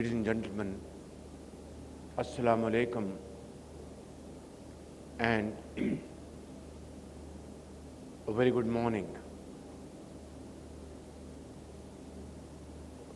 Ladies and gentlemen, Assalamu alaikum and a very good morning.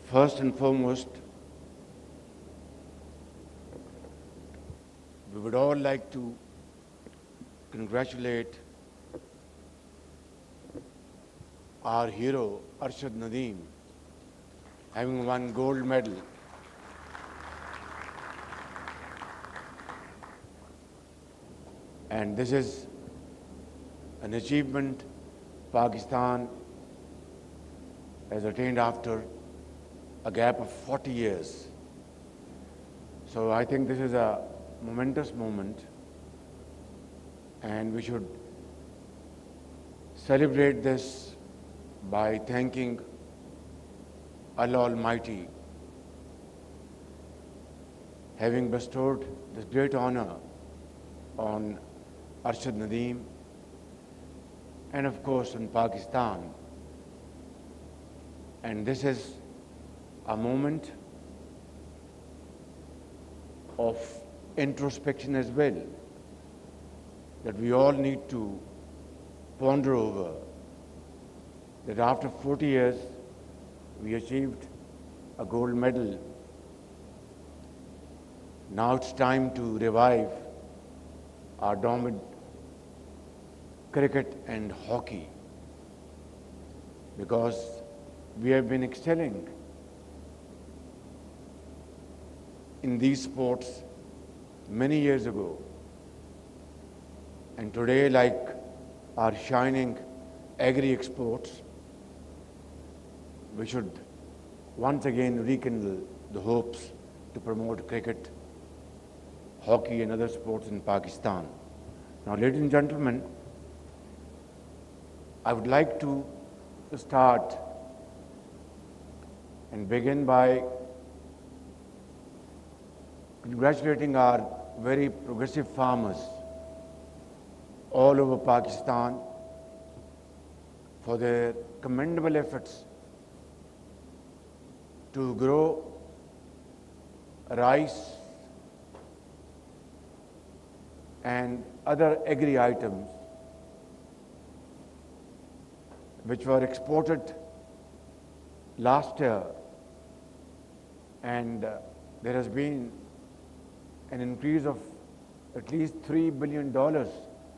First and foremost, we would all like to congratulate our hero Arshad Nadeem having won gold medal. And this is an achievement Pakistan has attained after a gap of 40 years. So I think this is a momentous moment, and we should celebrate this by thanking Allah Almighty, having bestowed this great honor on Arshad Nadeem and of course in Pakistan. And this is a moment of introspection as well, that we all need to ponder over, that after 40 years we achieved a gold medal. Now it's time to revive our dormant cricket and hockey, because we have been excelling in these sports many years ago. And today, like our shining agri-exports, we should once again rekindle the hopes to promote cricket, hockey and other sports in Pakistan. Now, ladies and gentlemen, I would like to start and begin by congratulating our very progressive farmers all over Pakistan for their commendable efforts to grow rice and other agri items which were exported last year, and there has been an increase of at least $3 billion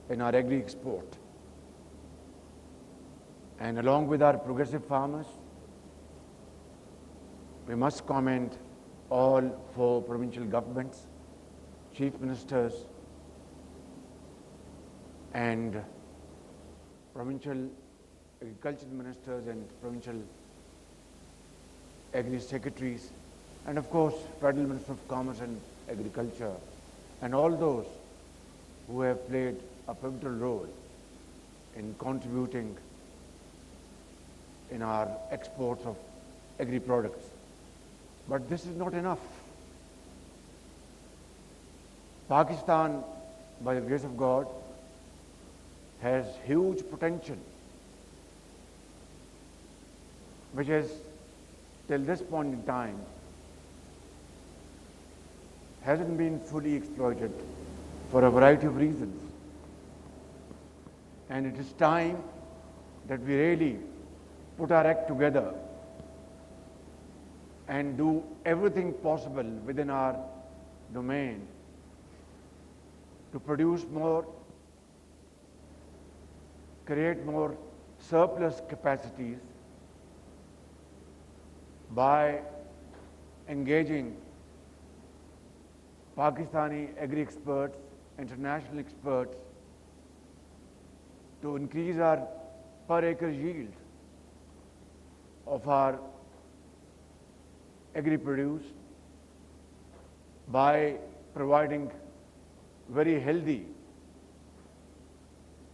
in our agri export. And along with our progressive farmers, we must commend all four provincial governments, chief ministers and provincial agricultural ministers and provincial agri secretaries, and of course Federal Minister of Commerce and Agriculture, and all those who have played a pivotal role in contributing in our exports of agri products. But this is not enough. Pakistan, by the grace of God, has huge potential, which is till this point in time hasn't been fully exploited for a variety of reasons. And it is time that we really put our act together and do everything possible within our domain to produce more, create more surplus capacities by engaging Pakistani agri-experts, international experts, to increase our per acre yield of our agri-produce by providing very healthy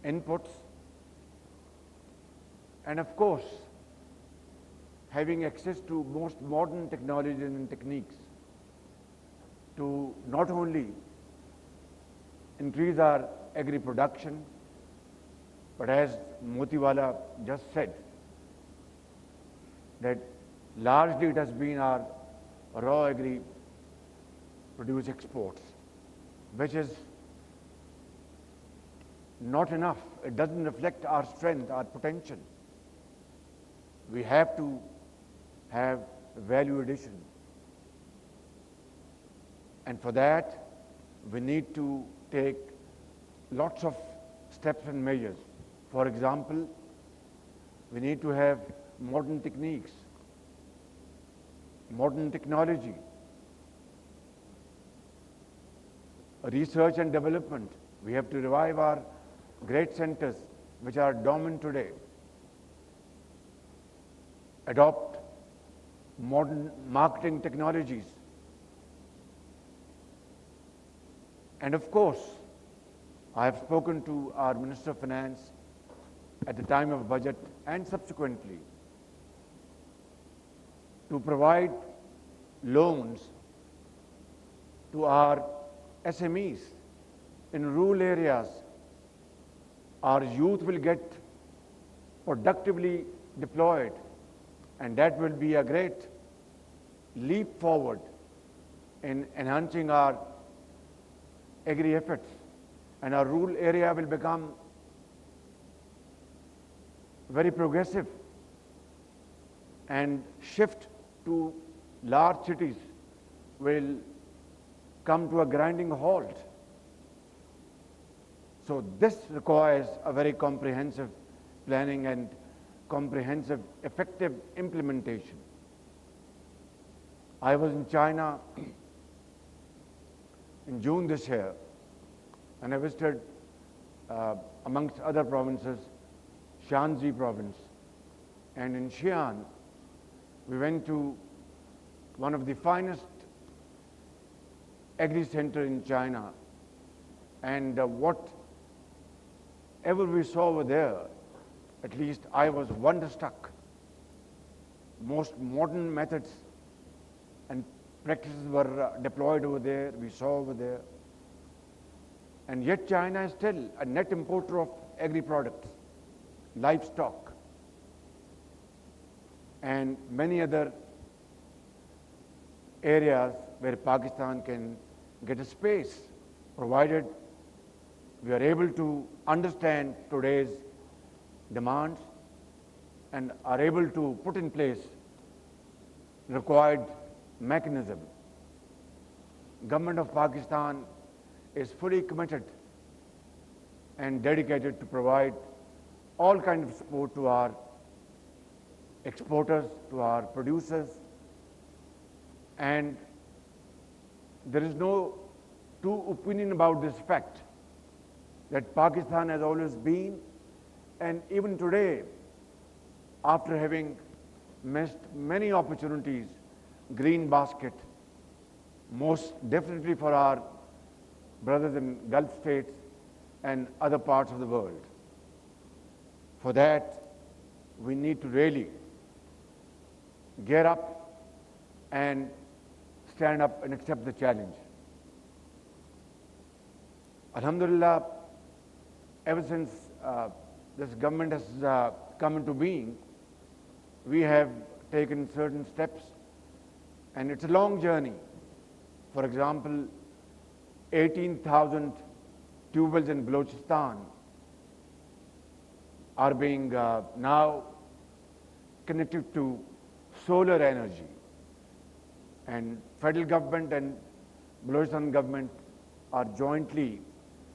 inputs, and of course having access to most modern technologies and techniques to not only increase our agri production, but as Motiwala just said, that largely it has been our raw agri produce exports, which is not enough. It doesn't reflect our strength, our potential. We have to have value addition. And for that, we need to take lots of steps and measures. For example, we need to have modern techniques, modern technology, research and development. We have to revive our great centers which are dormant today, adopt modern marketing technologies, and of course, I have spoken to our Minister of Finance at the time of budget and subsequently to provide loans to our SMEs in rural areas. Our youth will get productively deployed, and that will be a great leap forward in enhancing our agri efforts, and our rural area will become very progressive and shift to large cities will come to a grinding halt. So this requires a very comprehensive planning and comprehensive, effective implementation. I was in China in June this year, and I visited, amongst other provinces, Shanxi province. And in Xi'an, we went to one of the finest agri-center in China. And whatever we saw over there, at least I was wonderstruck. Most modern methods and practices were deployed over there, we saw over there. And yet China is still a net importer of agri-products, livestock, and many other areas where Pakistan can get a space, provided we are able to understand today's demands and are able to put in place required mechanism. Government of Pakistan is fully committed and dedicated to provide all kinds of support to our exporters, to our producers, and there is no two opinion about this fact that Pakistan has always been, and even today, after having missed many opportunities, green basket, most definitely for our brothers in Gulf states and other parts of the world. For that, we need to really gear up and stand up and accept the challenge. Alhamdulillah, ever since this government has come into being, we have taken certain steps, and it's a long journey. For example, 18,000 tubewells in Balochistan are being now connected to solar energy, and federal government and Balochistan government are jointly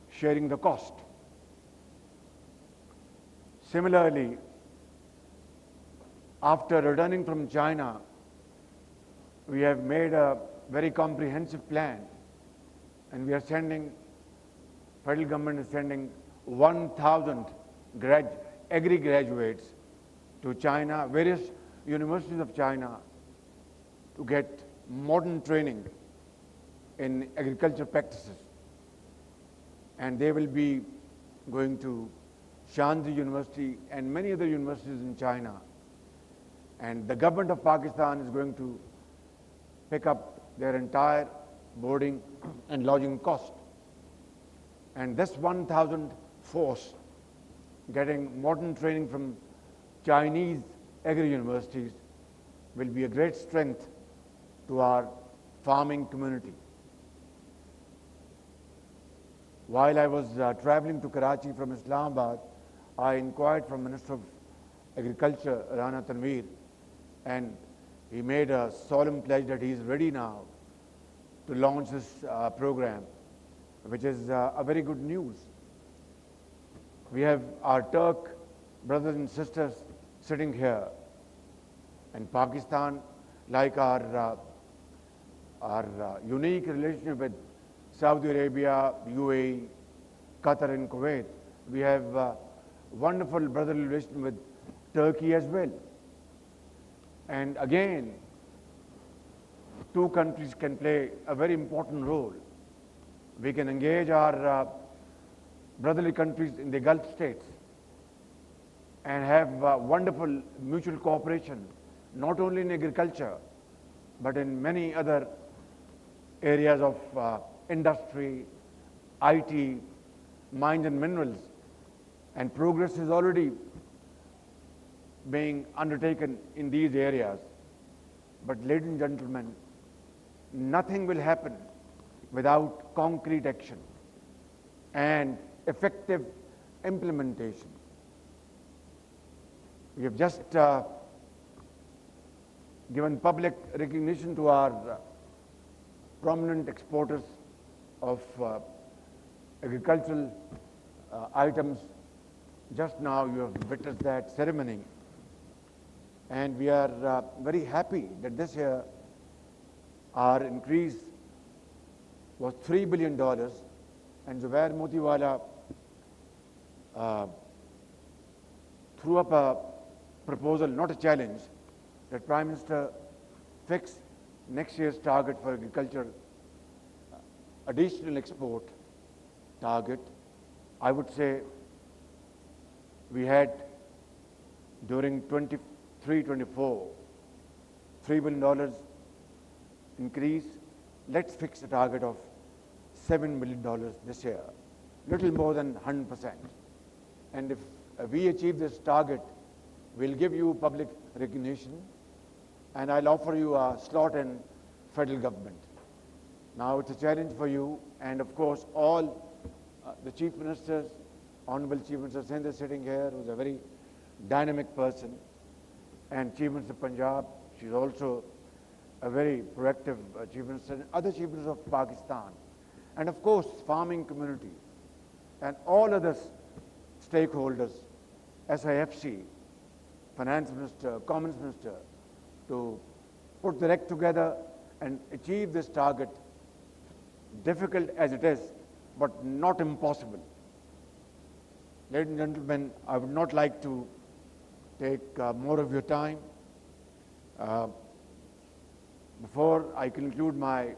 sharing the cost. Similarly, after returning from China, we have made a very comprehensive plan, and we are sending, federal government is sending 1,000 agri graduates to China, various universities of China, to get modern training in agriculture practices. And they will be going to Shanxi University and many other universities in China. And the government of Pakistan is going to pick up their entire boarding and lodging cost. And this 1,000 force getting modern training from Chinese agri universities will be a great strength to our farming community. While I was traveling to Karachi from Islamabad, I inquired from Minister of Agriculture, Rana Tanveer, and he made a solemn pledge that he is ready now to launch this program, which is a very good news. We have our Turk brothers and sisters sitting here, and Pakistan, like our unique relationship with Saudi Arabia, UAE, Qatar and Kuwait, we have wonderful brotherly relation with Turkey as well. And again, two countries can play a very important role. We can engage our brotherly countries in the Gulf states and have wonderful mutual cooperation, not only in agriculture, but in many other areas of industry, IT, mines and minerals. And progress is already being undertaken in these areas. But ladies and gentlemen, nothing will happen without concrete action and effective implementation. We have just given public recognition to our prominent exporters of agricultural items. Just now you have witnessed that ceremony. And we are very happy that this year our increase was $3 billion, and Zubair Motiwala threw up a proposal, not a challenge, that Prime Minister fix next year's target for agriculture, additional export target. I would say we had during 23-24, $3 billion increase. Let's fix a target of $7 billion this year, little more than 100%. And if we achieve this target, we'll give you public recognition, and I'll offer you a slot in federal government. Now it's a challenge for you, and of course all the chief ministers, Honorable Chief Minister Sindh is sitting here, who's a very dynamic person, and Chief Minister of Punjab, she's also a very proactive Chief Minister, and other Chief Ministers of Pakistan, and of course farming community, and all other stakeholders, SIFC, Finance Minister, Commerce Minister, to put their act together and achieve this target, difficult as it is, but not impossible. Ladies and gentlemen, I would not like to take more of your time. Before I conclude my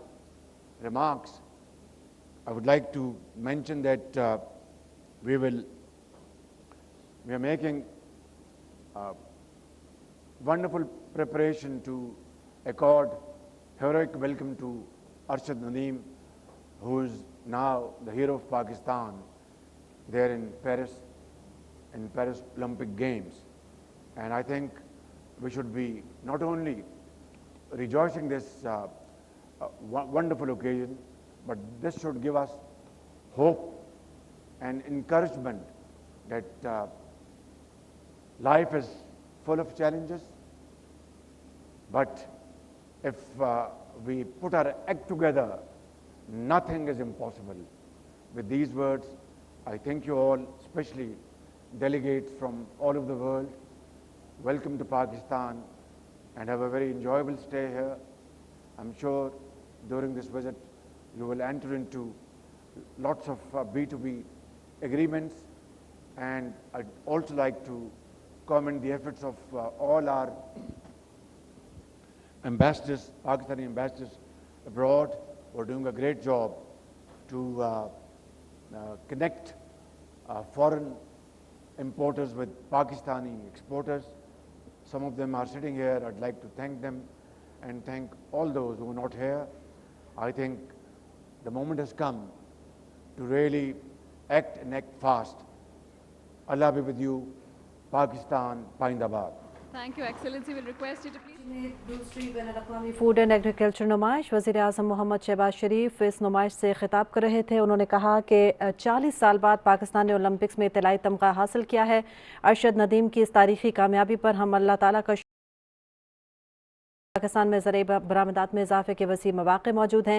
remarks, I would like to mention that we are making wonderful preparation to accord heroic welcome to Arshad Nadeem, who is now the hero of Pakistan there in Paris Olympic Games. And I think we should be not only rejoicing this wonderful occasion, but this should give us hope and encouragement that life is full of challenges, but if we put our act together, nothing is impossible. With these words, I thank you all, especially delegates from all over the world. Welcome to Pakistan, and have a very enjoyable stay here. I'm sure during this visit you will enter into lots of B2B agreements, and I'd also like to commend the efforts of all our ambassadors, Pakistani ambassadors abroad, who are doing a great job to connect foreign importers with Pakistani exporters. Some of them are sitting here. I'd like to thank them and thank all those who are not here. I think the moment has come to really act and act fast. Allah be with you. Pakistan, Paindabad. Thank you, Excellency. We'll request you to please. दूसरी बैनुल-अक़वामी food and agriculture नुमाइश वज़ीर आज़म मोहम्मद शहबाज शरीफ इस नुमाइश से खिताब कर रहे थे। उन्होंने कहा कि 40 साल बाद पाकिस्तान ने ओलंपिक्स में तिलाई तमगा हासिल किया है। अरशद नदीम की इस तारीखी कामयाबी पर हम अल्लाह ताला का पाकिस्तान में ज़रिए बरामदात में इजाफे के वसी मौक़े मौजूद हैं।